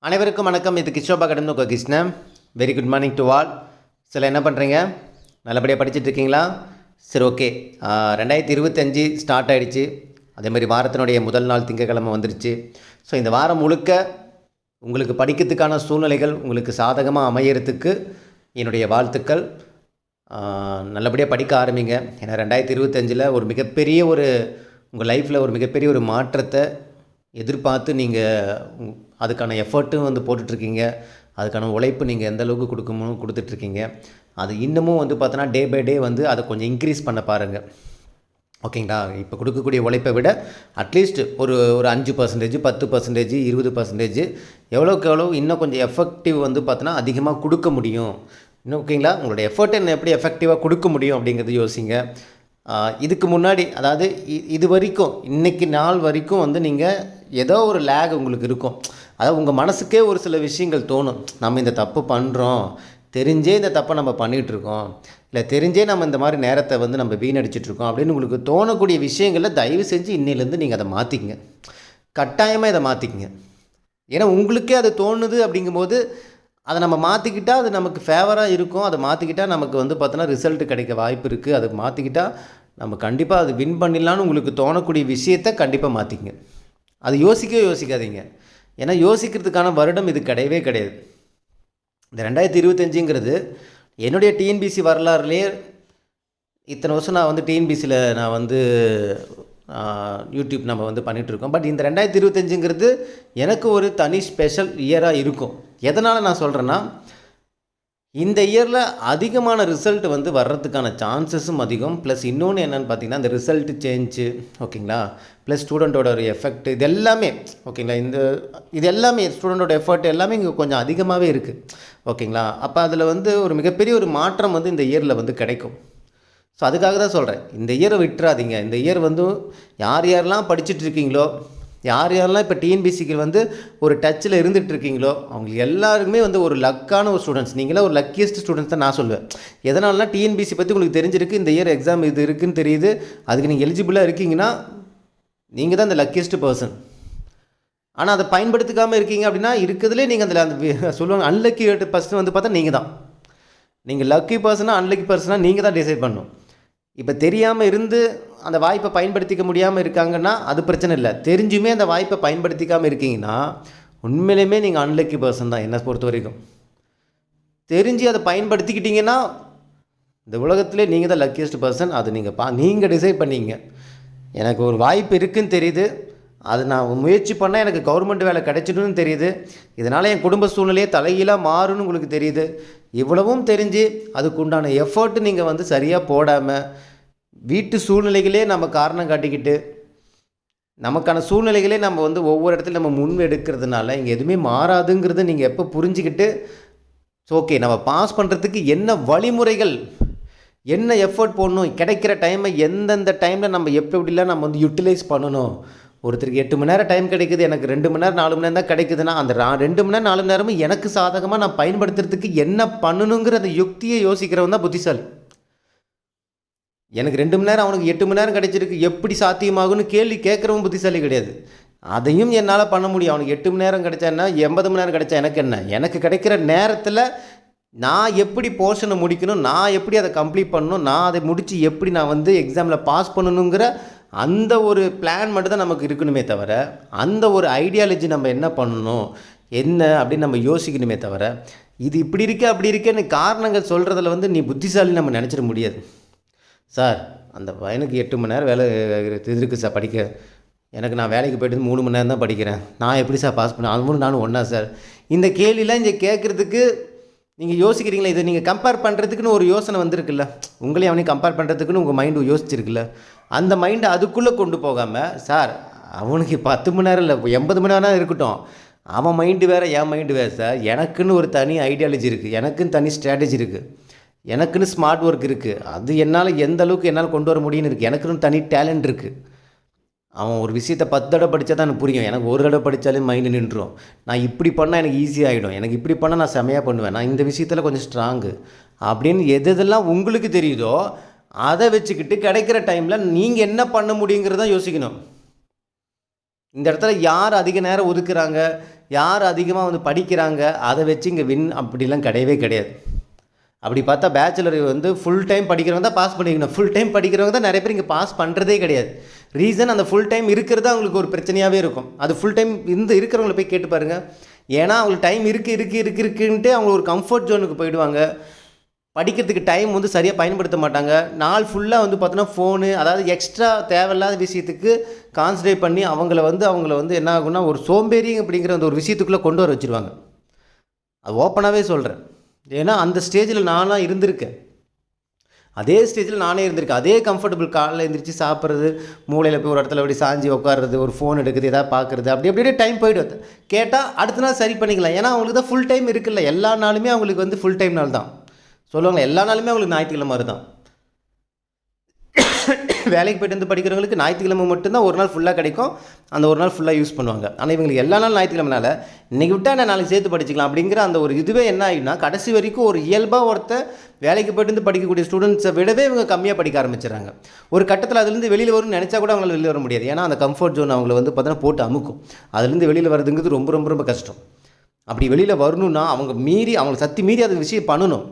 அனைவருக்கும் வணக்கம். இது கிஷோபா கடந்து உங்கள் Krishnan. Very good morning to all. சில என்ன பண்ணுறீங்க? நல்லபடியாக படிச்சுட்டு இருக்கீங்களா? சரி, ஓகே. 2025 ஸ்டார்ட் ஆகிடுச்சு. அதேமாதிரி வாரத்தினுடைய முதல் நாள் திங்கக்கிழமை வந்துருச்சு. ஸோ இந்த வாரம் முழுக்க உங்களுக்கு படிக்கிறதுக்கான சூழ்நிலைகள் உங்களுக்கு சாதகமாக அமையறதுக்கு என்னுடைய வாழ்த்துக்கள். நல்லபடியாக படிக்க ஆரம்பிங்க. ஏன்னா 2025 ஒரு மிகப்பெரிய உங்கள் லைஃப்பில் ஒரு மிகப்பெரிய ஒரு மாற்றத்தை எதிர்பார்த்து நீங்கள் அதுக்கான எஃபர்ட்டும் போட்டுட்ருக்கீங்க. அதுக்கான உழைப்பு நீங்கள் எந்த அளவுக்கு கொடுத்துட்ருக்கீங்க. அது இன்னமும் பார்த்தோன்னா டே பை டே அதை கொஞ்சம் இன்க்ரீஸ் பண்ண பாருங்கள். ஓகேங்களா? இப்போ கொடுக்கக்கூடிய உழைப்பை விட அட்லீஸ்ட் ஒரு 5%, 10%, 20% எவ்வளோக்கு எவ்வளோ இன்னும் கொஞ்சம் எஃபெக்டிவ் பார்த்தோன்னா அதிகமாக கொடுக்க முடியும். இன்னும் ஓகேங்களா? உங்களோட எஃபர்ட்டை எப்படி எஃபெக்டிவாக கொடுக்க முடியும் அப்படிங்கிறது யோசிங்க. இதுக்கு முன்னாடி, அதாவது இது வரைக்கும் இன்றைக்கி நாள் வரைக்கும் நீங்கள் ஏதோ ஒரு லேக் உங்களுக்கு இருக்கும். அதாவது உங்கள் மனசுக்கே ஒரு சில விஷயங்கள் தோணும். நம்ம இந்த தப்பு பண்ணுறோம், தெரிஞ்சே இந்த தப்பை நம்ம பண்ணிகிட்ருக்கோம், இல்லை தெரிஞ்சே நம்ம இந்த மாதிரி நேரத்தை நம்ம வீணடிச்சிட்ருக்கோம் அப்படின்னு உங்களுக்கு தோணக்கூடிய விஷயங்களில் தயவு செஞ்சு இன்னிலேருந்து நீங்கள் அதை மாற்றிக்கங்க. கட்டாயமாக இதை மாற்றிக்கங்க. ஏன்னா உங்களுக்கே அது தோணுது அப்படிங்கும்போது அதை நம்ம மாற்றிக்கிட்டால் அது நமக்கு ஃபேவராக இருக்கும். அதை மாற்றிக்கிட்டால் நமக்கு பார்த்தோன்னா ரிசல்ட் கிடைக்க வாய்ப்பு இருக்குது. அதை மாற்றிக்கிட்டால் நம்ம கண்டிப்பாக அது வின் பண்ணிடலான்னு உங்களுக்கு தோணக்கூடிய விஷயத்தை கண்டிப்பாக மாற்றிக்கங்க. அது யோசிக்காதீங்க. ஏன்னா யோசிக்கிறதுக்கான வருடம் இது கிடையவே கிடையாது. இந்த 2025ங்கிறது என்னுடைய டிஎன்பிசி வரலாறுலேயே இத்தனை வருஷம் நான் டிஎன்பிசியில் நான் யூடியூப் நம்ம பண்ணிகிட்ருக்கோம். பட் இந்த 2025ங்கிறது எனக்கு ஒரு தனி ஸ்பெஷல் இயராக இருக்கும். எதனால் நான் சொல்கிறேன்னா, இந்த இயரில் அதிகமான ரிசல்ட் வர்றதுக்கான சான்சஸும் அதிகம். ப்ளஸ் இன்னொன்று என்னென்னு பார்த்தீங்கன்னா, இந்த ரிசல்ட் சேஞ்சு, ஓகேங்களா, ப்ளஸ் ஸ்டூடெண்ட்டோட ஒரு எஃபெக்ட், இது எல்லாமே ஓகேங்களா, இது எல்லாமே ஸ்டூடெண்ட்டோட எஃபர்ட் எல்லாமே இங்கே கொஞ்சம் அதிகமாகவே இருக்குது. ஓகேங்களா? அப்போ அதில் ஒரு மிகப்பெரிய ஒரு மாற்றம் இந்த இயரில் கிடைக்கும். ஸோ அதுக்காக தான் சொல்கிறேன், இந்த இயரை விட்டுறாதீங்க. இந்த இயர் யார் யாரெல்லாம் படிச்சுட்ருக்கீங்களோ, யார் யாரெல்லாம் இப்போ டிஎன்பிசிக்கு ஒரு டச்சில் இருந்துகிட்ருக்கீங்களோ அவங்களுக்கு எல்லாருக்குமே ஒரு லக்கான ஒரு ஸ்டூடெண்ட்ஸ். நீங்களாம் ஒரு லக்கியஸ்ட் ஸ்டூடெண்ட்ஸ் தான் நான் சொல்லுவேன். எதனாலனா டிஎன்பிசி பற்றி உங்களுக்கு தெரிஞ்சிருக்கு, இந்த இயர் எக்ஸாம் இது இருக்குதுன்னு தெரியுது, அதுக்கு நீங்கள் எலிஜிபிளாக இருக்கீங்கன்னா நீங்கள் தான் இந்த லக்கியஸ்ட் பர்சன். ஆனால் அதை பயன்படுத்திக்காமல் இருக்கீங்க அப்படின்னா இருக்கிறதுலே நீங்கள் அதில் சொல்லுவாங்க அன்லக்கி பர்சன் பார்த்தா நீங்கள் தான். நீங்கள் லக்கி பர்சனாக அன்லக்கி பர்சனாக நீங்கள் தான் டிசைட் பண்ணணும். இப்போ தெரியாமல் இருந்து அந்த வாய்ப்பை பயன்படுத்திக்க முடியாமல் இருக்காங்கன்னா அது பிரச்சனை இல்லை. தெரிஞ்சுமே அந்த வாய்ப்பை பயன்படுத்திக்காமல் இருக்கீங்கன்னா உண்மையிலுமே நீங்கள் அன்லக்கி பர்சன் தான் என்னை பொறுத்த வரைக்கும். தெரிஞ்சு அதை பயன்படுத்திக்கிட்டிங்கன்னா இந்த உலகத்திலே நீங்கள் தான் லக்கியஸ்ட் பர்சன். அது நீங்கள் டிசைட் பண்ணிங்க. எனக்கு ஒரு வாய்ப்பு இருக்குதுன்னு தெரியுது, அது நான் முயற்சி பண்ணால் எனக்கு கவர்மெண்ட் வேலை கிடைச்சிடும்னு தெரியுது, இதனால் என் குடும்ப சூழ்நிலையே தலைகீழாக மாறும்னு உங்களுக்கு தெரியுது. இவ்வளவும் தெரிஞ்சு அதுக்குண்டான எஃபர்ட்டு நீங்கள் சரியாக போடாமல் வீட்டு சூழ்நிலைகளே நம்ம காரணம் காட்டிக்கிட்டு நமக்கான சூழ்நிலைகளே நம்ம ஒவ்வொரு இடத்துல நம்ம முன் எடுக்கிறதுனால இங்கே எதுவுமே மாறாதுங்கிறது நீங்கள் எப்போ புரிஞ்சுக்கிட்டு ஓகே நம்ம பாஸ் பண்ணுறதுக்கு என்ன வழிமுறைகள், என்ன எஃபர்ட் போடணும், கிடைக்கிற டைமை எந்தெந்த டைமில் நம்ம எப்படிலாம் நம்ம யூட்டிலைஸ் பண்ணணும். ஒருத்தருக்கு 8 மணி நேரம் டைம் கிடைக்குது, எனக்கு 2 மணி நேரம் 4 மணி நேரம் தான் கிடைக்குதுன்னா அந்த 2 மணி நேரம் 4 மணி நேரமும் எனக்கு சாதகமாக நான் பயன்படுத்துறதுக்கு என்ன பண்ணணுங்கிற அந்த யுக்தியை யோசிக்கிறவன் தான் புத்திசாலி. எனக்கு 2 மணி நேரம் அவனுக்கு 8 மணி நேரம் கிடைச்சிருக்கு, எப்படி சாத்தியமாகும்னு கேள்வி கேட்குறவன் புத்திசாலி கிடையாது. அதையும் என்னால் பண்ண முடியும். அவனுக்கு 8 மணி நேரம் கிடைச்சா என்ன, 80 மணி நேரம் கிடைச்சா எனக்கு என்ன, எனக்கு கிடைக்கிற நேரத்தில் நான் எப்படி போர்ஷனை முடிக்கணும், நான் எப்படி அதை கம்ப்ளீட் பண்ணணும், நான் அதை முடித்து எப்படி நான் எக்ஸாமில் பாஸ் பண்ணணுங்கிற அந்த ஒரு பிளான் மட்டும் தான் நமக்கு இருக்கணுமே தவிர, அந்த ஒரு ஐடியாலஜி நம்ம என்ன பண்ணணும் என்ன அப்படின்னு நம்ம யோசிக்கணுமே தவிர, இது இப்படி இருக்கே அப்படி இருக்கேன்னு காரணங்கள் சொல்கிறதுல நீ புத்திசாலி நம்ம நினச்சிட முடியாது. சார் அந்த பையனுக்கு 8 மணி நேரம் வேலை இருக்குது சார் படிக்க, எனக்கு நான் வேலைக்கு போய்ட்டு 3 மணி நேரம் தான் படிக்கிறேன், நான் எப்படி சார் பாஸ் பண்ணேன், அது நானும் ஒன்றா சார். இந்த கேள்விலாம் இங்கே கேட்குறதுக்கு நீங்கள் யோசிக்கிறீங்களா? இதை நீங்கள் கம்பேர் பண்ணுறதுக்குன்னு ஒரு யோசனை வந்திருக்குல்ல, உங்களையும் அவனையும் கம்பேர் பண்ணுறதுக்குன்னு உங்கள் மைண்டு யோசிச்சிருக்குல்ல, அந்த மைண்டை அதுக்குள்ளே கொண்டு போகாமல் சார் அவனுக்கு 10 மணி நேரம் இல்லை 80 மணி நேரம் இருக்கட்டும், அவன் மைண்டு வேறு என் மைண்டு வேறு சார், எனக்குன்னு ஒரு தனி ஐடியாலஜி இருக்குது, எனக்குன்னு தனி ஸ்ட்ராட்டஜி இருக்குது, எனக்குன்னு ஸ்மார்ட் ஒர்க் இருக்குது, அது என்னால் எந்த அளவுக்கு என்னால் கொண்டு வர முடியும்னு இருக்குது, எனக்குன்னு தனி டேலண்ட் இருக்குது. அவன் ஒரு விஷயத்தை 10 தடவை படித்தா தான் எனக்கு புரியும், எனக்கு ஒரு தடவை படித்தாலே மைண்டு நின்றுடும். நான் இப்படி பண்ணால் எனக்கு ஈஸியாகிடும், எனக்கு இப்படி பண்ணால் நான் செமையாக பண்ணுவேன், நான் இந்த விஷயத்தில் கொஞ்சம் ஸ்ட்ராங்கு அப்படின்னு எதெல்லாம் உங்களுக்கு தெரியுதோ அதை வச்சுக்கிட்டு கிடைக்கிற டைமில் நீங்கள் என்ன பண்ண முடியுங்கிறத யோசிக்கணும். இந்த இடத்துல யார் அதிக நேரம் ஒதுக்குறாங்க, யார் அதிகமாக வந்து படிக்கிறாங்க, அதை வச்சு இங்கே வின் அப்படிலாம் கிடையவே கிடையாது. அப்படி பார்த்தா பேச்சுலர் வந்து ஃபுல் டைம் படிக்கிறவங்க தான் பாஸ் பண்ணிக்கணும். ஃபுல் டைம் படிக்கிறவங்க தான் நிறைய பேர் இங்கே பாஸ் பண்ணுறதே கிடையாது. ரீசன் அந்த ஃபுல் டைம் இருக்கிறது அவங்களுக்கு ஒரு பிரச்சனையாகவே இருக்கும். அது ஃபுல் டைம் இருக்கிறவங்கள போய் கேட்டு பாருங்கள். ஏன்னா அவங்களுக்கு டைம் இருக்குன்ட்டு அவங்க ஒரு கம்ஃபர்ட் ஜோனுக்கு போயிடுவாங்க. படிக்கிறதுக்கு டைம் வந்து சரியாக பயன்படுத்த மாட்டாங்க. நாள் ஃபுல்லாக வந்து பார்த்தோன்னா ஃபோனு, அதாவது எக்ஸ்ட்ரா தேவையில்லாத விஷயத்துக்கு கான்சன்ட்ரேட் பண்ணி அவங்கள வந்து என்ன ஆகுன்னா ஒரு சோம்பேறி அப்படிங்கிற அந்த ஒரு விஷயத்துக்குள்ளே கொண்டு வர வச்சுருவாங்க. அது ஓப்பனாகவே சொல்கிறேன். ஏன்னா அந்த ஸ்டேஜில் நானாக இருந்திருக்கேன். அதே ஸ்டேஜில் நானே இருந்திருக்கேன். அதே கம்ஃபர்டபுள் காலையில் எழுந்திரிச்சு சாப்பிட்றது, மூளையில் போய் ஒரு இடத்துல அப்படி சாஞ்சி உட்காடுறது, ஒரு ஃபோன் எடுக்குது, எதாவது பார்க்குறது, அப்படியே டைம் போய்ட்டு கேட்டால் அடுத்த நாள் சரி பண்ணிக்கலாம். ஏன்னா அவங்களுக்கு தான் ஃபுல் டைம் இருக்குல்ல. எல்லா நாளுமே அவங்களுக்கு வந்து ஃபுல் டைம் நாள் தான் சொல்லுவாங்க. எல்லா நாளுமே அவங்களுக்கு ஞாயிற்றுக்கிழமை மாதிரி தான். வேலைக்கு போய்ட்டு வந்து படிக்கிறவங்களுக்கு ஞாயிற்றுக்கிழமை மட்டும்தான் ஒரு நாள் ஃபுல்லாக கிடைக்கும். அந்த ஒரு நாள் ஃபுல்லாக யூஸ் பண்ணுவாங்க. ஆனால் இவங்களுக்கு எல்லா நாள் ஞாயிற்றுக்கிழமைனால இன்றைக்கி விட்டால் நான் நாளைக்கு சேர்த்து படிச்சிக்கலாம் அப்படிங்கிற அந்த ஒரு இதுவே என்ன ஆகிடும்னா, கடைசி வரைக்கும் ஒரு இயல்பாக வேலைக்கு போய்ட்டு வந்து படிக்கக்கூடிய ஸ்டூடெண்ட்ஸை விடவே இவங்க கம்மியாக படிக்க ஆரம்பிச்சிடறாங்க. ஒரு கட்டத்தில் அதுலேருந்து வெளியில் வரும்னு நினச்சா கூட அவங்களால வெளியில் வர முடியாது. ஏன்னா அந்த கம்ஃபர்ட் ஜோன் அவங்கள வந்து பார்த்தோன்னா போட்டு அமுக்கும். அதுலேருந்து வெளியில் வரதுங்கிறது ரொம்ப ரொம்ப ரொம்ப கஷ்டம். அப்படி வெளியில் வரணுன்னா அவங்க சக்தி மீறி அந்த விஷயம் பண்ணணும்.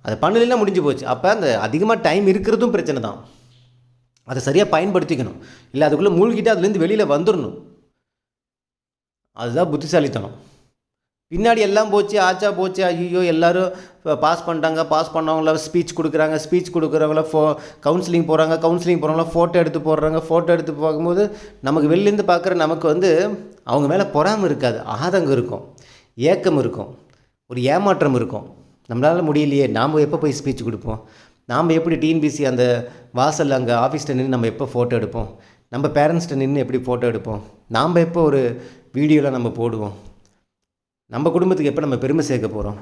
அதை பண்ணலைன்னா முடிஞ்சு போச்சு. அப்போ அந்த அதிகமாக டைம் இருக்கிறதும் பிரச்சனை தான். அதை சரியாக பயன்படுத்திக்கணும். இல்லை அதுக்குள்ளே மூழ்கிட்டு அதுலேருந்து வெளியில் வந்துடணும். அதுதான் புத்திசாலித்தனம். பின்னாடி எல்லாம் போச்சு, ஆச்சா போச்சு, ஐயோ எல்லோரும் பாஸ் பண்ணிட்டாங்க, பாஸ் பண்ணவங்கள ஸ்பீச் கொடுக்குறாங்க, ஸ்பீச் கொடுக்குறவங்கள கவுன்சிலிங் போகிறவங்கள ஃபோட்டோ எடுத்து போடுறாங்க. ஃபோட்டோ எடுத்து பார்க்கும்போது நமக்கு வெளிலேருந்து பார்க்குற நமக்கு வந்து அவங்க மேலே பொறாமை இருக்காது, ஆதங்கம் இருக்கும், ஏக்கம் இருக்கும், ஒரு ஏமாற்றம் இருக்கும். நம்மளால் முடியலையே, நாம் எப்போ போய் ஸ்பீச் கொடுப்போம், நாம் எப்படி டிஎன்பிசி அந்த வாசல் அங்கே ஆஃபீஸ்கிட்ட நின்று நம்ம எப்போ ஃபோட்டோ எடுப்போம், நம்ம பேரண்ட்ஸ்கிட்ட நின்று எப்படி ஃபோட்டோ எடுப்போம், நாம் எப்போ ஒரு வீடியோவில் நம்ம போடுவோம், நம்ம குடும்பத்துக்கு எப்போ நம்ம பெருமை சேர்க்க போகிறோம்.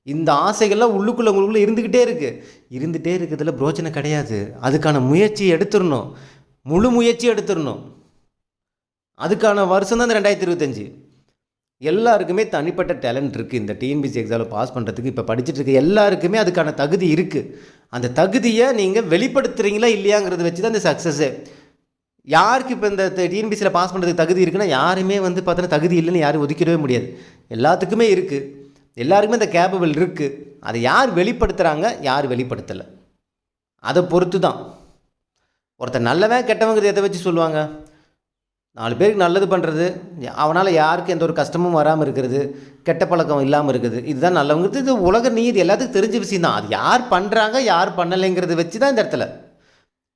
இந்த ஆசைகள்லாம் உங்களுக்குள்ளே இருந்துக்கிட்டே இருக்கிறதுல பிரோஜனை கிடையாது. அதுக்கான முயற்சி எடுத்துடணும், முழு முயற்சி எடுத்துடணும். அதுக்கான வருஷம் தான் இந்த 2025. எல்லாருக்குமே தனிப்பட்ட டேலண்ட் இருக்குது. இந்த டிஎன்பிசி எக்ஸாமில் பாஸ் பண்ணுறதுக்கு இப்போ படிச்சுட்டு இருக்க எல்லாருக்குமே அதுக்கான தகுதி இருக்குது. அந்த தகுதியை நீங்கள் வெளிப்படுத்துகிறீங்களா இல்லையாங்கிறத வச்சு தான் இந்த சக்ஸஸ்ஸு. யாருக்கு இப்போ இந்த டிஎன்பிசியில் பாஸ் பண்ணுறதுக்கு தகுதி இருக்குன்னா யாருமே வந்து பார்த்தோன்னா தகுதி இல்லைன்னு யாரும் ஒதுக்கிடவே முடியாது. எல்லாத்துக்குமே இருக்குது, எல்லாருக்குமே இந்த கேப்பபிள் இருக்குது. அதை யார் வெளிப்படுத்துகிறாங்க, யார் வெளிப்படுத்தலை, அதை பொறுத்து தான். ஒருத்தர் நல்லவன் கெட்டவங்கிறது எதை வச்சு சொல்லுவாங்க? 4 பேருக்கு நல்லது பண்ணுறது, அவனால் யாருக்கும் எந்த ஒரு கஷ்டமும் வராமல் இருக்கிறது, கெட்ட பழக்கம் இல்லாமல் இருக்குது, இதுதான் நல்லவங்கிறது. இது உலக நீதி, எல்லாத்துக்கும் தெரிஞ்ச விஷயம் தான். அது யார் பண்ணுறாங்க யார் பண்ணலைங்கிறத வச்சு தான் இந்த இடத்துல.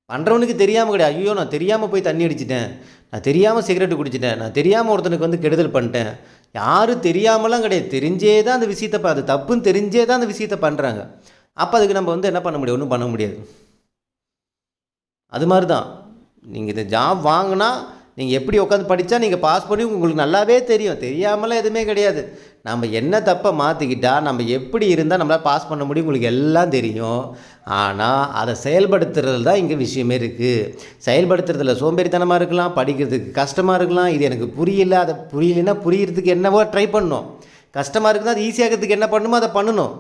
பண்ணுறவனுக்கு தெரியாமல் கிடையாது, ஐயோ நான் தெரியாமல் போய் தண்ணி அடிச்சிட்டேன், நான் தெரியாமல் சிகரெட்டு குடிச்சிட்டேன், நான் தெரியாமல் ஒருத்தனுக்கு வந்து கெடுதல் பண்ணிட்டேன். யாரும் தெரியாமலாம் கிடையாது, தெரிஞ்சே தான் அந்த விஷயத்தை, அது தப்புன்னு தெரிஞ்சே தான் அந்த விஷயத்தை பண்ணுறாங்க. அப்போ அதுக்கு நம்ம வந்து என்ன பண்ண முடியும்? ஒன்றும் பண்ண முடியாது. அது மாதிரி தான் நீங்கள் இந்த ஜாப் வாங்கினா நீங்கள் எப்படி உட்காந்து படித்தா நீங்கள் பாஸ் பண்ணி உங்களுக்கு நல்லாவே தெரியும். தெரியாமலாம் எதுவுமே கிடையாது. நம்ம என்ன தப்பை மாற்றிக்கிட்டால் நம்ம எப்படி இருந்தால் நம்மளால் பாஸ் பண்ண முடியும் உங்களுக்கு எல்லாம் தெரியும். ஆனால் அதை செயல்படுத்துறது தான் இங்கே விஷயமே இருக்குது. செயல்படுத்துறதுல சோம்பேறித்தனமாக இருக்கலாம், படிக்கிறதுக்கு கஷ்டமாக இருக்கலாம். இது எனக்கு புரியல, அதை புரியலைன்னா புரியறதுக்கு என்னவோ ட்ரை பண்ணணும். கஷ்டமாக இருக்குதுன்னா அது ஈஸியாகிறதுக்கு என்ன பண்ணணுமோ அதை பண்ணணும்.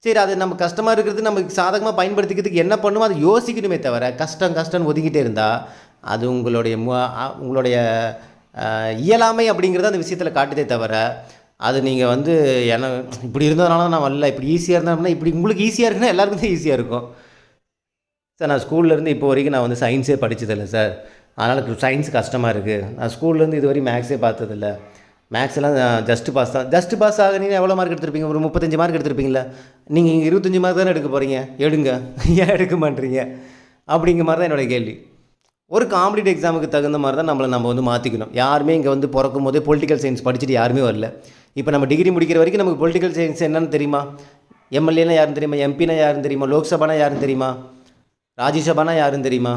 சரி, அது நம்ம கஷ்டமாக இருக்கிறது நமக்கு சாதகமாக பயன்படுத்திக்கிறதுக்கு என்ன பண்ணுமோ அதை யோசிக்கணுமே தவிர கஷ்டம்னு ஒதுக்கிட்டே இருந்தால் அது உங்களுடைய இயலாமை அப்படிங்கிறத அந்த விஷயத்தில் காட்டுதே தவிர அது நீங்கள் வந்து இப்படி இருந்ததுனால நான் வரல, இப்படி ஈஸியாக இருந்தேன்னா, இப்படி உங்களுக்கு ஈஸியாக இருக்குன்னா எல்லாருக்கும் தான் ஈஸியாக இருக்கும். சார் நான் ஸ்கூல்லேருந்து இப்போ வரைக்கும் நான் வந்து சயின்ஸே படித்ததில்லை சார், அதனால் சயின்ஸ் கஷ்டமாக இருக்குது. நான் ஸ்கூல்லேருந்து இது வரைக்கும் மேக்ஸே பார்த்ததில்ல, மேக்ஸ்லாம் ஜஸ்ட்டு பாஸ் தான். ஜஸ்ட்டு பாஸ் ஆகினீங்கன்னா எவ்வளோ மார்க் எடுத்திருப்பீங்க? ஒரு 35 மார்க் எடுத்திருப்பீங்களா? நீங்கள் இங்கே 25 மார்க் தானே எடுக்க போகிறீங்க, எடுங்க, ஏன் எடுக்க மாட்டீங்க அப்படிங்கிற மாதிரி தான் என்னோடய கேள்வி. ஒரு காம்படிட்டிவ் எக்ஸாமுக்கு தகுந்த மாதிரி தான் நம்ம வந்து மாற்றிக்கணும். யாருமே இங்கே வந்து பிறக்கும் போதே பொலிட்டிக்கல் சயின்ஸ் படிச்சுட்டு யாருமே வரல. இப்போ நம்ம டிகிரி முடிக்கிற வரைக்கும் நமக்கு பொலிட்டிக்கல் சயின்ஸ் என்னன்னு தெரியுமா? எம்எல்ஏனா யாருன்னு தெரியுமா? எம்பினா யாருன்னு தெரியுமா? லோக்சபானா யாருன்னு தெரியுமா? ராஜ்யசபானா யாருன்னு தெரியுமா?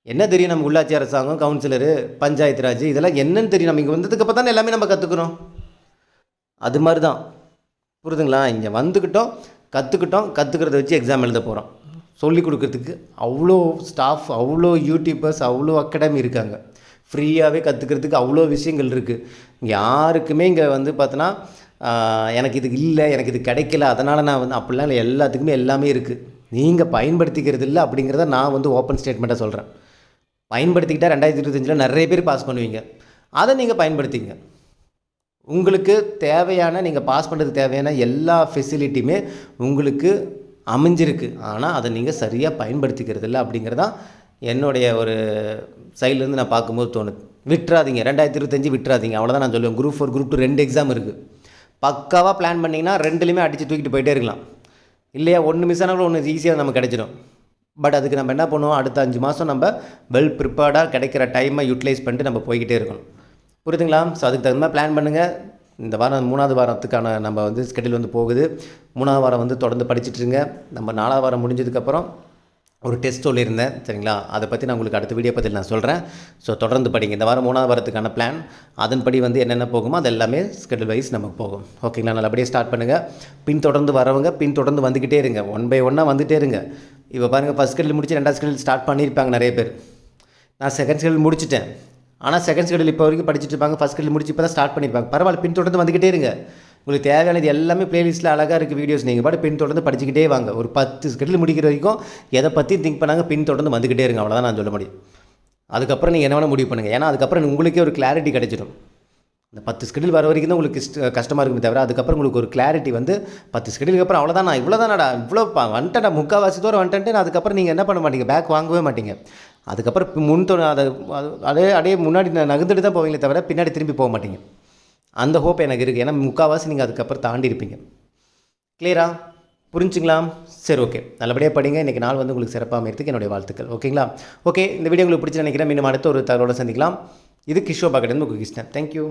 என்ன தெரியும்? நம்ம உள்ளாட்சி அரசாங்கம், கவுன்சிலரு, பஞ்சாயத்து ராஜ், இதெல்லாம் என்னன்னு தெரியும். நம்ம இங்கே வந்ததுக்கு அப்போ தானே எல்லாமே நம்ம கற்றுக்குறோம். அது மாதிரி தான், புரியுதுங்களா? இங்கே வந்துக்கிட்டோம், கற்றுக்கிறத வச்சு எக்ஸாம் எழுத போகிறோம். சொல்லிக் கொடுக்குறதுக்கு அவ்வளோ ஸ்டாஃப், அவ்வளோ யூடியூபர்ஸ், அவ்வளோ அகாடமி இருக்காங்க. ஃப்ரீயாகவே கற்றுக்கிறதுக்கு அவ்வளோ விஷயங்கள் இருக்குது. யாருக்குமே இங்கே வந்து பார்த்தோன்னா எனக்கு இது இல்லை, எனக்கு இது கிடைக்கல, அதனால் நான் வந்து அப்படிலாம் இல்லை. எல்லாத்துக்குமே எல்லாமே இருக்குது. நீங்கள் பயன்படுத்திக்கிறது இல்லை அப்படிங்கிறத நான் வந்து ஓப்பன் ஸ்டேட்மெண்ட்டாக சொல்கிறேன். பயன்படுத்திக்கிட்டால் 2025 நிறைய பேர் பாஸ் பண்ணுவீங்க. அதை நீங்கள் பயன்படுத்திங்க. உங்களுக்கு தேவையான நீங்கள் பாஸ் பண்ணுறதுக்கு தேவையான எல்லா ஃபெசிலிட்டியுமே உங்களுக்கு அமைஞ்சிருக்கு. ஆனால் அதை நீங்கள் சரியாக பயன்படுத்திக்கிறது இல்லை அப்படிங்கிறதான் என்னுடைய ஒரு சைட்லேருந்து நான் பார்க்கும்போது தோணுது. விட்டுறாதீங்க, 2025 விட்டுறாதீங்க, அவ்வளோதான் நான் சொல்லுவேன். குரூப் 4 குரூப் 2 2 எக்ஸாம் இருக்குது. பக்காவாக பிளான் பண்ணிங்கன்னா 2லையுமே அடித்து தூக்கிட்டு போயிட்டே இருக்கலாம். இல்லையா, ஒன்று மிஸ் ஆனால் கூட ஒன்று ஈஸியாக நமக்கு கிடைச்சிடும். பட் அதுக்கு நம்ம என்ன பண்ணுவோம், அடுத்த 5 மாதம் நம்ம வெல் ப்ரிப்பேர்டாக கிடைக்கிற டைமை யூட்டிலைஸ் பண்ணிட்டு நம்ம போய்கிட்டே இருக்கணும். புரியுதுங்களா? ஸோ அதுக்கு தகுந்த மாதிரி பிளான் பண்ணுங்கள். இந்த வாரம் 3வது வாரத்துக்கான நம்ம வந்து ஸ்கெடியூல் வந்து போகுது. 3வது வாரம் வந்து தொடர்ந்து படிச்சுட்ருங்க. நம்ம 4வது வாரம் முடிஞ்சதுக்கப்புறம் ஒரு டெஸ்ட் சொல்லியிருந்தேன், சரிங்களா? அதை பற்றி நான் உங்களுக்கு அடுத்த வீடியோ பற்றி நான் சொல்கிறேன். ஸோ தொடர்ந்து படிங்க. இந்த வாரம் 3வது வாரத்துக்கான பிளான் அதன்படி வந்து என்னென்ன போகுமோ அது எல்லாமே ஸ்கெடியூல் வைஸ் நமக்கு போகும். ஓகேங்களா? நல்லபடியாக ஸ்டார்ட் பண்ணுங்கள். பின் தொடர்ந்து வரவங்க பின் தொடர்ந்து வந்துக்கிட்டே இருங்க. 1 by 1 வந்துகிட்டே இருங்க. இப்போ பாருங்கள், ஃபஸ்ட் ஸ்கெடியூல் முடிச்சு 2வது ஸ்கெடியூல் ஸ்டார்ட் பண்ணியிருப்பாங்க நிறைய பேர். நான் செகண்ட் ஸ்கெடியூல் முடிச்சிட்டேன். ஆனால் செகண்ட் ஸ்கெடியூல் இப்போ வரைக்கும் படிச்சுட்டு இருப்பாங்க. ஃபஸ்ட் ஸ்கெடியூல் முடிச்சு இப்போ தான் ஸ்டார்ட் பண்ணியிருப்பாங்க. பரவாயில்ல, பின் தொடர்ந்து வந்துக்கிட்டே இருங்க. உங்களுக்கு தேவையானது எல்லாமே ப்ளேலிஸ்ட்டில் அழகாக இருக்குது வீடியோஸ். நீங்கள் பாட்டு பின் தொடர்ந்து படிச்சுக்கிட்டே வாங்க. ஒரு 10 ஸ்கெடியூல் முடிக்கிற வரைக்கும் எதை பற்றியும் திங்க் பண்ணாங்க, பின் தொடர்ந்து வந்துக்கிட்டே இருங்க. அவ்வளோதான் நான் சொல்ல முடியும். அதுக்கப்புறம் நீங்கள் என்ன வேணால் முடிவு பண்ணுங்கள். ஏன்னா அதுக்கப்புறம் உங்களுக்கே ஒரு கிளாரிட்டி கிடைச்சிடும். இந்த 10 ஸ்கெடியூல் வர வரைக்கும் தான் உங்களுக்கு கஷ்டமாக இருக்குமே தவிர, அதுக்கப்புறம் உங்களுக்கு ஒரு கிளாரிட்டி வந்து 10 ஸ்கெடியூலுக்கு அப்புறம் அவ்வளோதான், நான் இவ்வளோ தானடா, இவ்வளோ வந்துட்டேன், முக்கால்வாசி தூரம் வந்துட்டேன். அதுக்கப்புறம் நீங்கள் என்ன பண்ண மாட்டீங்க, பேக் வாங்கவே மாட்டீங்க. அதுக்கப்புறம் அதே முன்னாடி நகர்ந்துட்டு தான் போவீங்களே தவிர பின்னாடி திரும்பி போக மாட்டீங்க. அந்த ஹோப் எனக்கு இருக்குது. ஏன்னா முக்கால்வாசி நீங்கள் அதுக்கப்புறம் தாண்டி இருப்பீங்க. கிளியரா? புரிஞ்சுங்களா? சரி, ஓகே. நல்லபடியாக படிங்க. இன்றைக்கி நாள் வந்து உங்களுக்கு சிறப்பாக அமையறதுக்கு என்னுடைய வாழ்த்துக்கள். ஓகேங்களா? ஓகே, இந்த வீடியோ உங்களுக்கு பிடிச்சி நினைக்கிறேன். மீண்டும் அடுத்த ஒரு தகவலோடு சந்திக்கலாம். இது கிஷோபா கிட்டேருந்து உங்களுக்கு கிருஷ்ணன். தேங்க்யூ.